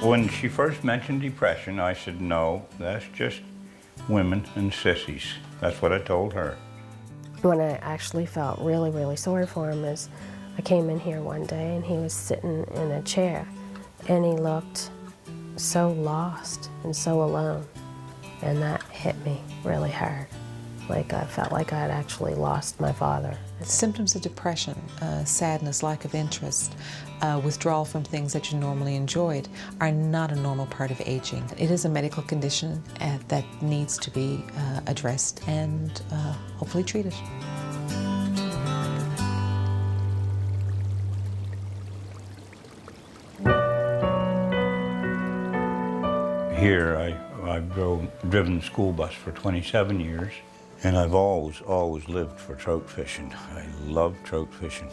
When she first mentioned depression, I said, no, that's just women and sissies. That's what I told her. When I actually felt really, really sorry for him is I came in here one day and he was sitting in a chair and he looked so lost and so alone. And that hit me really hard. Like I felt like I had actually lost my father. Symptoms of depression, sadness, lack of interest, withdrawal from things that you normally enjoyed are not a normal part of aging. It is a medical condition that needs to be addressed and hopefully treated. Here, I've driven the school bus for 27 years, and I've always lived for trout fishing. I love trout fishing.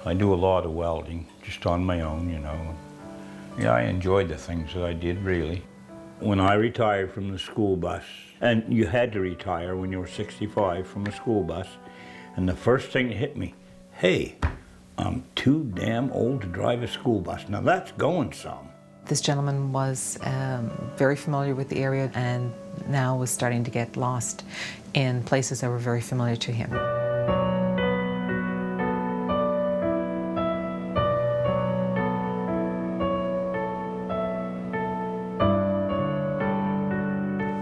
I do a lot of welding, just on my own, you know. Yeah, I enjoyed the things that I did, really. When I retired from the school bus, and you had to retire when you were 65 from a school bus, and the first thing that hit me, hey, I'm too damn old to drive a school bus. Now that's going some. This gentleman was very familiar with the area and now was starting to get lost in places that were very familiar to him.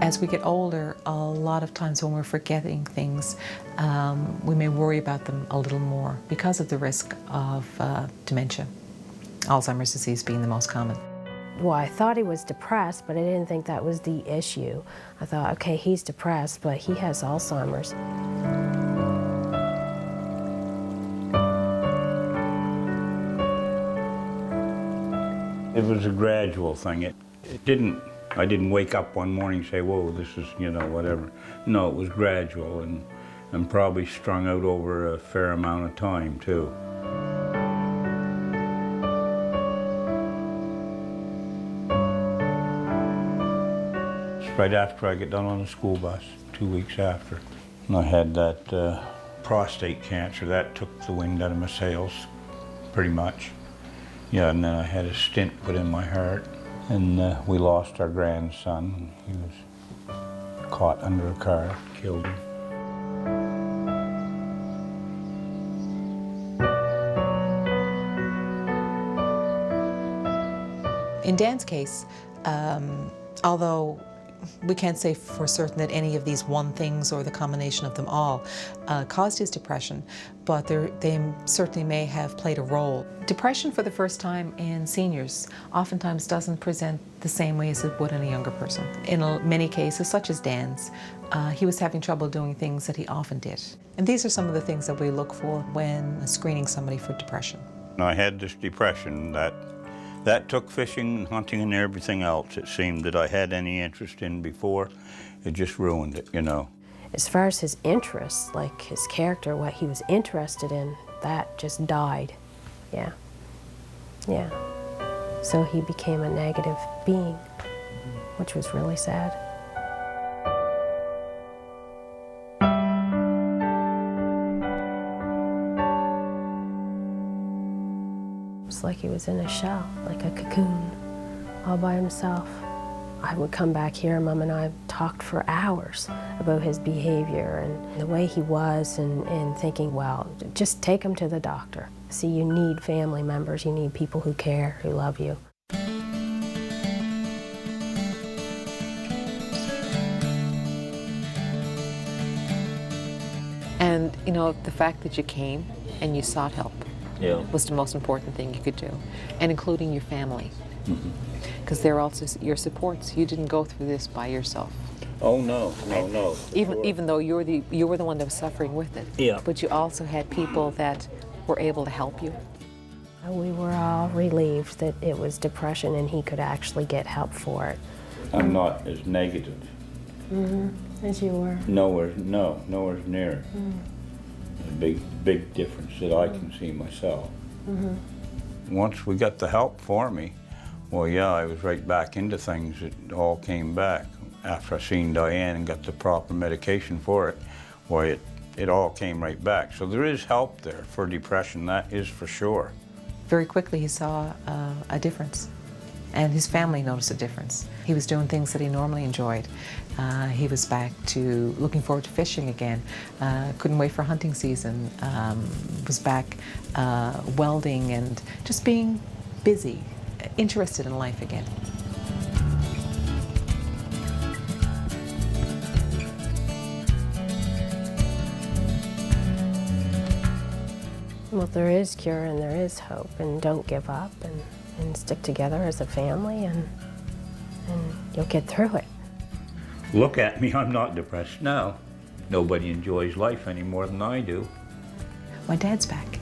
As we get older, a lot of times when we're forgetting things, we may worry about them a little more because of the risk of dementia, Alzheimer's disease being the most common. Well, I thought he was depressed, but I didn't think that was the issue. I thought, okay, he's depressed, but he has Alzheimer's. It was a gradual thing. I didn't wake up one morning and say, whoa, this is, you know, whatever. No, it was gradual and probably strung out over a fair amount of time, too. Right after I get done on the school bus, 2 weeks after. And I had that prostate cancer. That took the wind out of my sails, pretty much. Yeah, and then I had a stent put in my heart. And we lost our grandson. He was caught under a car, killed him. In Dan's case, although we can't say for certain that any of these one things or the combination of them all caused his depression, but they certainly may have played a role. Depression for the first time in seniors oftentimes doesn't present the same way as it would in a younger person. In many cases, such as Dan's, he was having trouble doing things that he often did. And these are some of the things that we look for when screening somebody for depression. I had this depression that took fishing and hunting and everything else, it seemed, that I had any interest in before. It just ruined it, you know. As far as his interests, like his character, what he was interested in, that just died. Yeah. Yeah. So he became a negative being, which was really sad. It's like he was in a shell, like a cocoon, all by himself. I would come back here, Mom and I talked for hours about his behavior and the way he was and thinking, well, just take him to the doctor. See, you need family members, you need people who care, who love you. And, you know, the fact that you came and you sought help was the most important thing you could do, and including your family. Because they're also your supports. You didn't go through this by yourself. Oh, no, no. Even though you were the one that was suffering with it. Yeah. But you also had people that were able to help you. We were all relieved that it was depression and he could actually get help for it. I'm not as negative. As you were. Nowhere near. A big difference that I can see myself. Once we got the help for me, well, yeah, I was right back into things. It all came back. After I seen Diane and got the proper medication for it, well, it all came right back. So there is help there for depression, that is for sure. Very quickly he saw a difference. And his family noticed a difference. He was doing things that he normally enjoyed. He was back to looking forward to fishing again. Couldn't wait for hunting season. Was back welding and just being busy, interested in life again. Well, there is cure and there is hope, and don't give up and stick together as a family, and you'll get through it. Look at me, I'm not depressed now. Nobody enjoys life any more than I do. My dad's back.